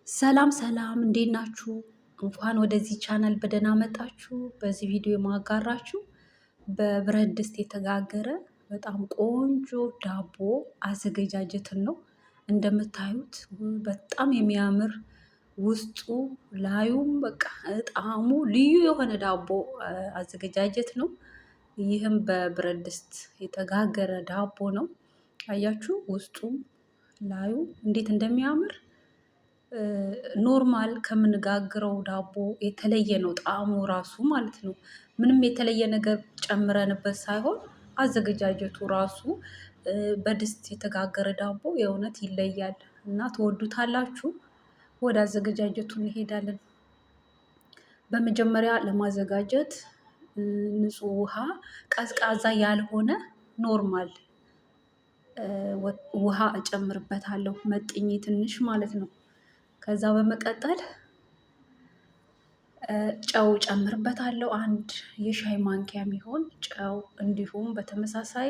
ሰላም ሰላም፣ እንዴት ናችሁ? እንኳን ወደዚህ ቻናል በደህና መጣችሁ። በዚህ ቪዲዮ የማጋራችሁ በብረት ድስት የተጋገረ በጣም ቆንጆ ዳቦ አዘገጃጀትን ነው። እንደምታዩት በጣም የሚያምር ውስጡ ላዩም በቃ ጣዕሙ ልዩ የሆነ ዳቦ አዘገጃጀት ነው። ይህም በብረት ድስት የተጋገረ ዳቦ ነው። አያችሁ ውስጡም ላዩ እንዴት እንደሚያምር ኖርማል ከምንጋግረው ዳቦ የተለየ ነው ጣዕሙ ራሱ ማለት ነው። ምንም የተለየ ነገር ጨምረንበት ሳይሆን አዘገጃጀቱ ራሱ በድስት የተጋገረ ዳቦ የእውነት ይለያል እና ትወዱታላችሁ። ወደ አዘገጃጀቱ እንሄዳለን። በመጀመሪያ ለማዘጋጀት ንጹህ ውሃ፣ ቀዝቃዛ ያልሆነ ኖርማል ውሃ እጨምርበታለሁ መጥኜ ትንሽ ማለት ነው። ከዛ በመቀጠል ጨው ጨምርበታለሁ። አንድ የሻይ ማንኪያ የሚሆን ጨው፣ እንዲሁም በተመሳሳይ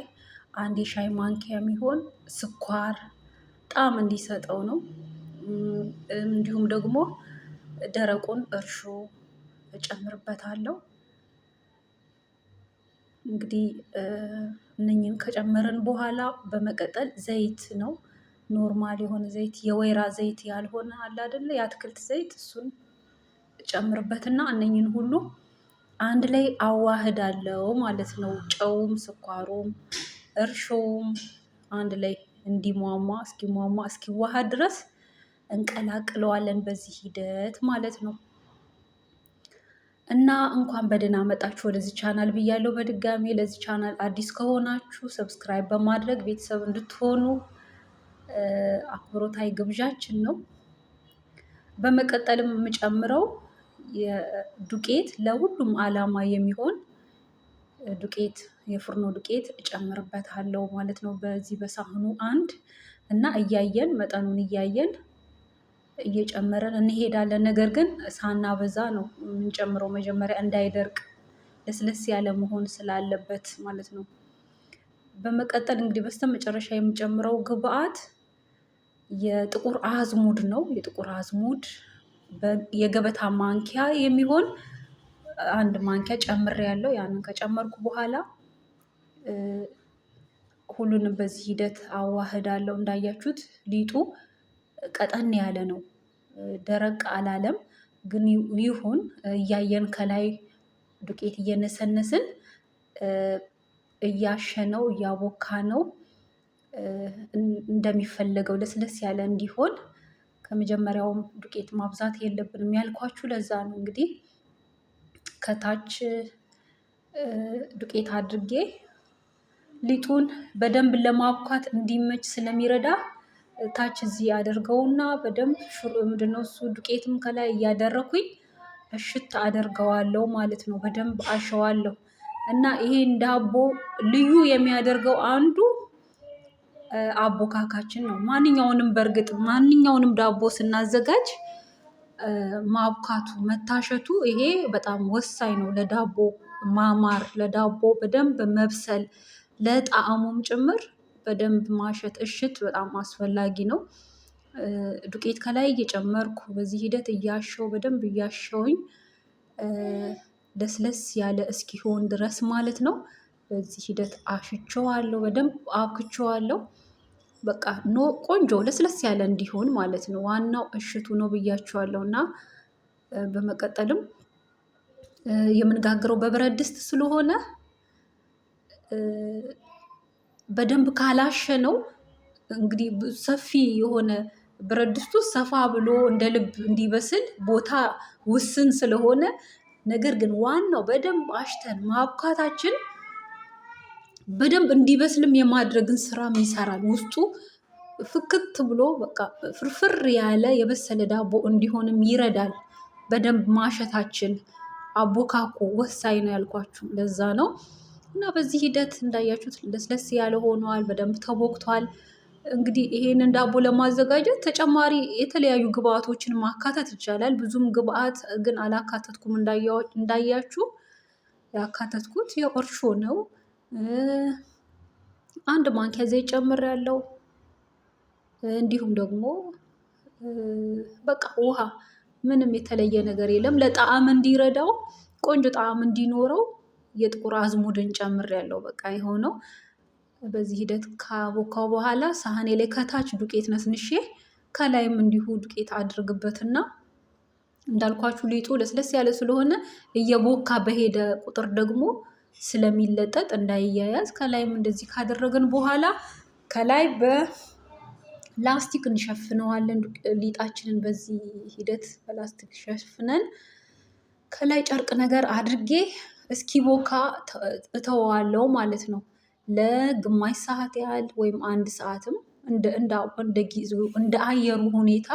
አንድ የሻይ ማንኪያ የሚሆን ስኳር ጣዕም እንዲሰጠው ነው። እንዲሁም ደግሞ ደረቁን እርሾ እጨምርበታለሁ። እንግዲህ እነኝን ከጨመርን በኋላ በመቀጠል ዘይት ነው። ኖርማል የሆነ ዘይት፣ የወይራ ዘይት ያልሆነ አለ አይደለ? የአትክልት ዘይት፣ እሱን ጨምርበትና እነኝን ሁሉ አንድ ላይ አዋህዳለሁ ማለት ነው። ጨውም ስኳሩም እርሾውም አንድ ላይ እንዲሟሟ እስኪዋሃድ ድረስ እንቀላቅለዋለን በዚህ ሂደት ማለት ነው። እና እንኳን በደህና መጣችሁ ወደዚህ ቻናል ብያለሁ። በድጋሚ ለዚህ ቻናል አዲስ ከሆናችሁ ሰብስክራይብ በማድረግ ቤተሰብ እንድትሆኑ አክብሮታዊ ግብዣችን ነው። በመቀጠልም የምጨምረው የዱቄት ለሁሉም ዓላማ የሚሆን ዱቄት የፍርኖ ዱቄት እጨምርበታለሁ ማለት ነው። በዚህ በሳህኑ አንድ እና እያየን መጠኑን እያየን እየጨመረን እንሄዳለን። ነገር ግን ሳናበዛ ነው የምንጨምረው፣ መጀመሪያ እንዳይደርቅ ለስለስ ያለ መሆን ስላለበት ማለት ነው። በመቀጠል እንግዲህ በስተመጨረሻ የምጨምረው ግብአት የጥቁር አዝሙድ ነው። የጥቁር አዝሙድ የገበታ ማንኪያ የሚሆን አንድ ማንኪያ ጨምሬያለሁ። ያንን ከጨመርኩ በኋላ ሁሉንም በዚህ ሂደት አዋህዳለሁ። እንዳያችሁት ሊጡ ቀጠን ያለ ነው፣ ደረቅ አላለም። ግን ይሁን እያየን ከላይ ዱቄት እየነሰነስን እያሸነው እያቦካነው እንደሚፈለገው ለስለስ ያለ እንዲሆን ከመጀመሪያውም ዱቄት ማብዛት የለብንም ያልኳችሁ ለዛ ነው። እንግዲህ ከታች ዱቄት አድርጌ ሊጡን በደንብ ለማብኳት እንዲመች ስለሚረዳ ታች እዚህ አደርገውና በደንብ ምንድነው እሱ ዱቄትም ከላይ እያደረኩኝ እሽት አደርገዋለሁ ማለት ነው። በደንብ አሸዋለሁ። እና ይሄን ዳቦ ልዩ የሚያደርገው አንዱ አቦካካችን ነው። በእርግጥ ማንኛውንም ዳቦ ስናዘጋጅ ማብካቱ መታሸቱ ይሄ በጣም ወሳኝ ነው። ለዳቦ ማማር፣ ለዳቦ በደንብ መብሰል፣ ለጣዕሙም ጭምር በደንብ ማሸት እሽት በጣም አስፈላጊ ነው። ዱቄት ከላይ እየጨመርኩ በዚህ ሂደት እያሸው በደንብ እያሸውኝ ለስለስ ያለ እስኪሆን ድረስ ማለት ነው። በዚህ ሂደት አሽቸዋለሁ፣ በደንብ አብክቸዋለሁ። በቃ ቆንጆ ለስለስ ያለ እንዲሆን ማለት ነው። ዋናው እሽቱ ነው ብያቸዋለሁ። እና በመቀጠልም የምንጋግረው በብረት ድስት ስለሆነ በደንብ ካላሸነው እንግዲህ ሰፊ የሆነ ብረት ድስቱ ሰፋ ብሎ እንደ ልብ እንዲበስል ቦታ ውስን ስለሆነ፣ ነገር ግን ዋናው በደንብ አሽተን ማብካታችን በደንብ እንዲበስልም የማድረግን ስራም ይሰራል። ውስጡ ፍክት ብሎ በቃ ፍርፍር ያለ የበሰለ ዳቦ እንዲሆንም ይረዳል። በደንብ ማሸታችን አቦካኮ ወሳኝ ነው ያልኳችሁ ለዛ ነው። እና በዚህ ሂደት እንዳያችሁት ለስለስ ያለ ሆኗል፣ በደንብ ተቦክቷል። እንግዲህ ይሄንን ዳቦ ለማዘጋጀት ተጨማሪ የተለያዩ ግብአቶችን ማካተት ይቻላል። ብዙም ግብአት ግን አላካተትኩም። እንዳያችሁ ያካተትኩት የእርሾ ነው። አንድ ማንኪያ ዘይት ጨምሬያለሁ። እንዲሁም ደግሞ በቃ ውሃ፣ ምንም የተለየ ነገር የለም። ለጣዕም እንዲረዳው ቆንጆ ጣዕም እንዲኖረው የጥቁር አዝሙድን ጨምሬያለሁ። በቃ የሆነው በዚህ ሂደት ካቦካው በኋላ ሳህኔ ላይ ከታች ዱቄት ነስንሼ ከላይም እንዲሁ ዱቄት አድርግበትና እንዳልኳችሁ ሊጡ ለስለስ ያለ ስለሆነ እየቦካ በሄደ ቁጥር ደግሞ ስለሚለጠጥ እንዳይያያዝ ከላይም እንደዚህ ካደረግን በኋላ ከላይ በላስቲክ እንሸፍነዋለን። ሊጣችንን በዚህ ሂደት በላስቲክ ሸፍነን ከላይ ጨርቅ ነገር አድርጌ እስኪቦካ እተወዋለሁ ማለት ነው። ለግማሽ ሰዓት ያህል ወይም አንድ ሰዓትም እንደ ጊዜው እንደ አየሩ ሁኔታ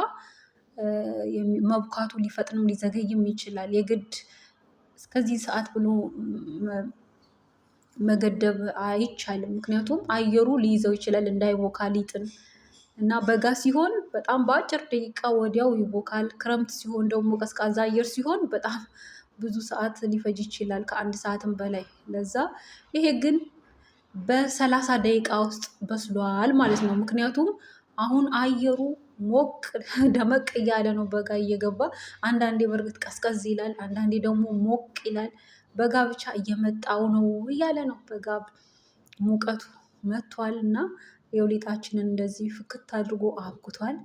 መብካቱ ሊፈጥንም ሊዘገይም ይችላል። የግድ እስከዚህ ሰዓት ብሎ መገደብ አይቻልም። ምክንያቱም አየሩ ሊይዘው ይችላል እንዳይቦካ ሊጥን እና በጋ ሲሆን በጣም በአጭር ደቂቃ ወዲያው ይቦካል። ክረምት ሲሆን ደግሞ ቀዝቃዛ አየር ሲሆን በጣም ብዙ ሰዓት ሊፈጅ ይችላል፣ ከአንድ ሰዓትም በላይ። ለዛ ይሄ ግን በ30 ደቂቃ ውስጥ በስሏል ማለት ነው። ምክንያቱም አሁን አየሩ ሞቅ ደመቅ እያለ ነው በጋ እየገባ። አንዳንዴ በእርግጥ ቀዝቀዝ ይላል፣ አንዳንዴ ደግሞ ሞቅ ይላል። በጋ ብቻ እየመጣው ነው እያለ ነው። በጋ ሙቀቱ መጥቷል እና ያው ሊጣችንን እንደዚህ ፍክት አድርጎ አብኩቷል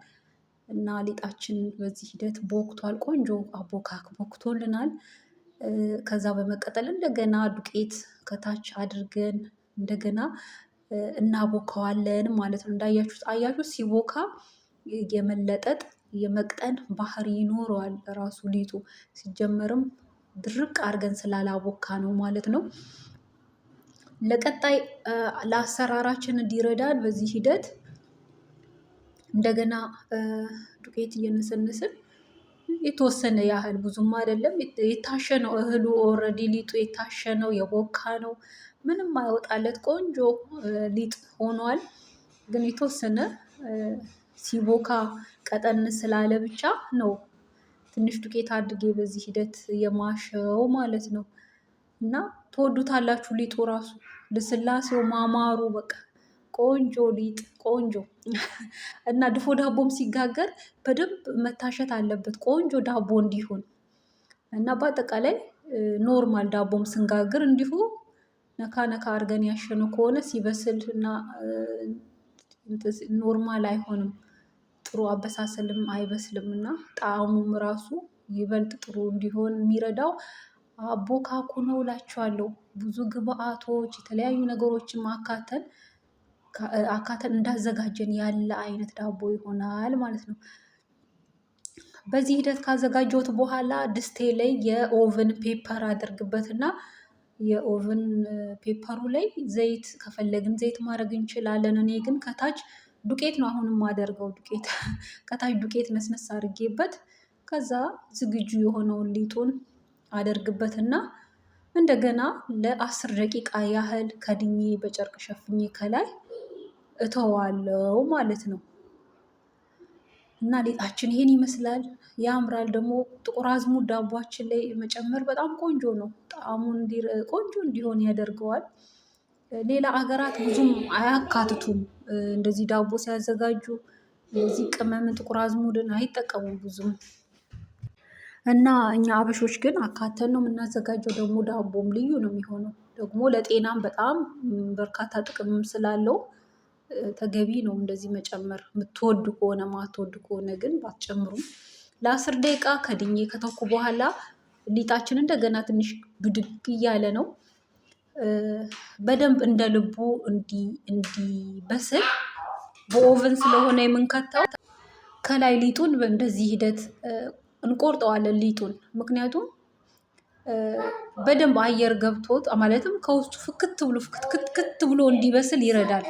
እና ሊጣችን በዚህ ሂደት ቦክቷል። ቆንጆ አቦካክ ቦክቶልናል። ከዛ በመቀጠል እንደገና ዱቄት ከታች አድርገን እንደገና እናቦካዋለን ማለት ነው። አያችሁት ሲቦካ የመለጠጥ የመቅጠን ባህሪ ይኖረዋል ራሱ ሊጡ። ሲጀመርም ድርቅ አድርገን ስላላቦካ ነው ማለት ነው። ለቀጣይ ለአሰራራችን እንዲረዳን በዚህ ሂደት እንደገና ዱቄት እየነሰነስን የተወሰነ ያህል ብዙም አይደለም፣ የታሸ ነው እህሉ ኦልሬዲ ሊጡ የታሸ ነው የቦካ ነው። ምንም አይወጣለት ቆንጆ ሊጥ ሆኗል። ግን የተወሰነ ሲቦካ ቀጠን ስላለ ብቻ ነው ትንሽ ዱቄት አድርጌ በዚህ ሂደት የማሸው ማለት ነው። እና ትወዱታላችሁ። ሊጡ ራሱ ልስላሴው ማማሩ በቃ ቆንጆ ሊጥ ቆንጆ እና ድፎ ዳቦም ሲጋገር በደንብ መታሸት አለበት ቆንጆ ዳቦ እንዲሆን እና በአጠቃላይ ኖርማል ዳቦም ስንጋግር እንዲሁ ነካ ነካ አድርገን ያሸነው ከሆነ ሲበስል እና ኖርማል አይሆንም። ጥሩ አበሳሰልም አይበስልም እና ጣዕሙም ራሱ ይበልጥ ጥሩ እንዲሆን የሚረዳው አቦካኩ ነው እላችኋለሁ። ብዙ ግብአቶች የተለያዩ ነገሮችን አካተን እንዳዘጋጀን ያለ አይነት ዳቦ ይሆናል ማለት ነው። በዚህ ሂደት ካዘጋጀሁት በኋላ ድስቴ ላይ የኦቨን ፔፐር አደርግበትና የኦቨን ፔፐሩ ላይ ዘይት ከፈለግን ዘይት ማድረግ እንችላለን። እኔ ግን ከታች ዱቄት ነው አሁን የማደርገው። ዱቄት ከታች ዱቄት ነስነስ አድርጌበት ከዛ ዝግጁ የሆነውን ሊጡን አደርግበትና እንደገና ለ10 ደቂቃ ያህል ከድኜ በጨርቅ ሸፍኜ ከላይ እተዋለው ማለት ነው። እና ሊጣችን ይሄን ይመስላል። ያምራል ደግሞ ጥቁር አዝሙድ ዳቧችን ላይ መጨመር በጣም ቆንጆ ነው። ጣዕሙን ቆንጆ እንዲሆን ያደርገዋል። ሌላ አገራት ብዙም አያካትቱም እንደዚህ ዳቦ ሲያዘጋጁ እንደዚህ ቅመምን ጥቁር አዝሙድን አይጠቀሙም ብዙም። እና እኛ አበሾች ግን አካተን ነው የምናዘጋጀው። ደግሞ ዳቦም ልዩ ነው የሚሆነው። ደግሞ ለጤናም በጣም በርካታ ጥቅምም ስላለው ተገቢ ነው እንደዚህ መጨመር። የምትወዱ ከሆነ ማትወዱ ከሆነ ግን ባትጨምሩም። ለ10 ደቂቃ ከድኜ ከተኩ በኋላ ሊጣችን እንደገና ትንሽ ብድግ እያለ ነው። በደንብ እንደ ልቡ እንዲበስል በኦቨን ስለሆነ የምንከተው ከላይ ሊጡን በእንደዚህ ሂደት እንቆርጠዋለን ሊጡን። ምክንያቱም በደንብ አየር ገብቶት ማለትም ከውስጡ ፍክት ብሎ እንዲበስል ይረዳል።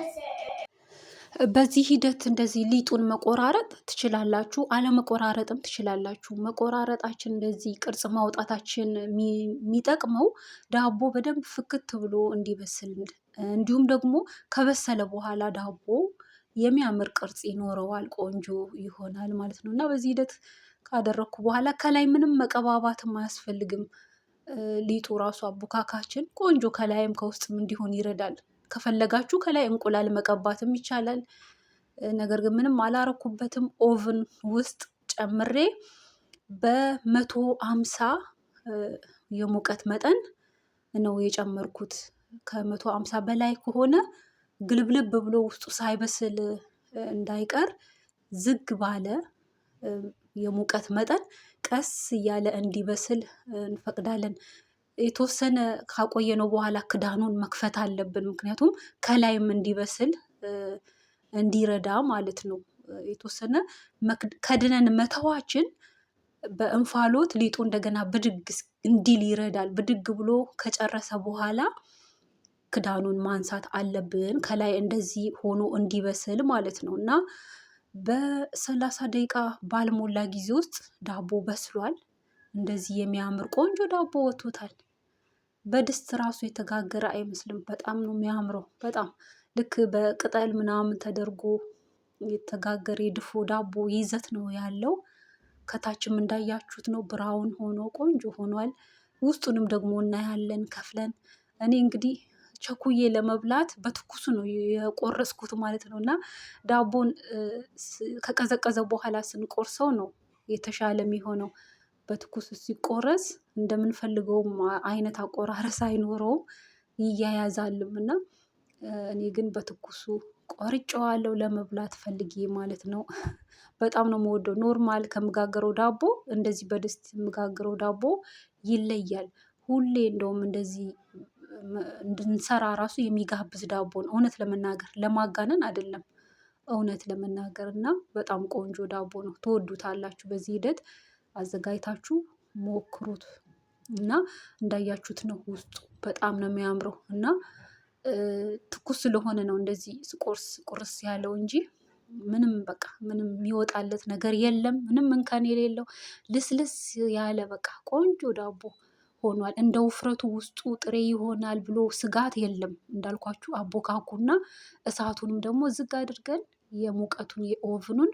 በዚህ ሂደት እንደዚህ ሊጡን መቆራረጥ ትችላላችሁ፣ አለመቆራረጥም ትችላላችሁ። መቆራረጣችን እንደዚህ ቅርጽ ማውጣታችን የሚጠቅመው ዳቦ በደንብ ፍክት ብሎ እንዲበስል እንዲሁም ደግሞ ከበሰለ በኋላ ዳቦ የሚያምር ቅርጽ ይኖረዋል፣ ቆንጆ ይሆናል ማለት ነው። እና በዚህ ሂደት ካደረግኩ በኋላ ከላይ ምንም መቀባባትም አያስፈልግም። ሊጡ ራሱ አቦካካችን ቆንጆ ከላይም ከውስጥም እንዲሆን ይረዳል። ከፈለጋችሁ ከላይ እንቁላል መቀባትም ይቻላል። ነገር ግን ምንም አላረኩበትም። ኦቭን ውስጥ ጨምሬ በ150 የሙቀት መጠን ነው የጨመርኩት። ከ150 በላይ ከሆነ ግልብልብ ብሎ ውስጡ ሳይበስል እንዳይቀር ዝግ ባለ የሙቀት መጠን ቀስ እያለ እንዲበስል እንፈቅዳለን። የተወሰነ ካቆየነው በኋላ ክዳኑን መክፈት አለብን። ምክንያቱም ከላይም እንዲበስል እንዲረዳ ማለት ነው። የተወሰነ ከድነን መተዋችን በእንፋሎት ሊጡ እንደገና ብድግ እንዲል ይረዳል። ብድግ ብሎ ከጨረሰ በኋላ ክዳኑን ማንሳት አለብን፣ ከላይ እንደዚህ ሆኖ እንዲበስል ማለት ነው። እና በ30 ደቂቃ ባልሞላ ጊዜ ውስጥ ዳቦ በስሏል። እንደዚህ የሚያምር ቆንጆ ዳቦ ወጥቶታል። በድስት ራሱ የተጋገረ አይመስልም። በጣም ነው የሚያምረው። በጣም ልክ በቅጠል ምናምን ተደርጎ የተጋገረ የድፎ ዳቦ ይዘት ነው ያለው። ከታችም እንዳያችሁት ነው፣ ብራውን ሆኖ ቆንጆ ሆኗል። ውስጡንም ደግሞ እናያለን ከፍለን። እኔ እንግዲህ ቸኩዬ ለመብላት በትኩሱ ነው የቆረስኩት ማለት ነው። እና ዳቦን ከቀዘቀዘ በኋላ ስንቆርሰው ነው የተሻለ የሚሆነው። በትኩሱ ሲቆረስ እንደምንፈልገውም አይነት አቆራረስ አይኖረውም፣ ይያያዛልም። እና እኔ ግን በትኩሱ ቆርጬዋለሁ ለመብላት ፈልጌ ማለት ነው። በጣም ነው የምወደው። ኖርማል ከምጋገረው ዳቦ እንደዚህ በድስት የምጋግረው ዳቦ ይለያል። ሁሌ እንደውም እንደዚህ እንድንሰራ ራሱ የሚጋብዝ ዳቦ ነው፣ እውነት ለመናገር ለማጋነን አይደለም። እውነት ለመናገር እና በጣም ቆንጆ ዳቦ ነው። ትወዱታላችሁ። በዚህ ሂደት አዘጋጅታችሁ ሞክሩት። እና እንዳያችሁት ነው ውስጡ በጣም ነው የሚያምረው። እና ትኩስ ስለሆነ ነው እንደዚህ ስቆርስ ቁርስ ያለው እንጂ ምንም በቃ ምንም የሚወጣለት ነገር የለም። ምንም እንከን የሌለው ልስልስ ያለ በቃ ቆንጆ ዳቦ ሆኗል። እንደ ውፍረቱ ውስጡ ጥሬ ይሆናል ብሎ ስጋት የለም። እንዳልኳችሁ አቦካኩና እሳቱንም ደግሞ ዝግ አድርገን የሙቀቱን የኦቭኑን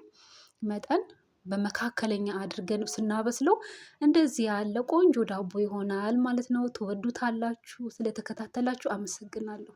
መጠን በመካከለኛ አድርገን ስናበስለው እንደዚህ ያለ ቆንጆ ዳቦ ይሆናል ማለት ነው። ትወዱታላችሁ። ስለተከታተላችሁ አመሰግናለሁ።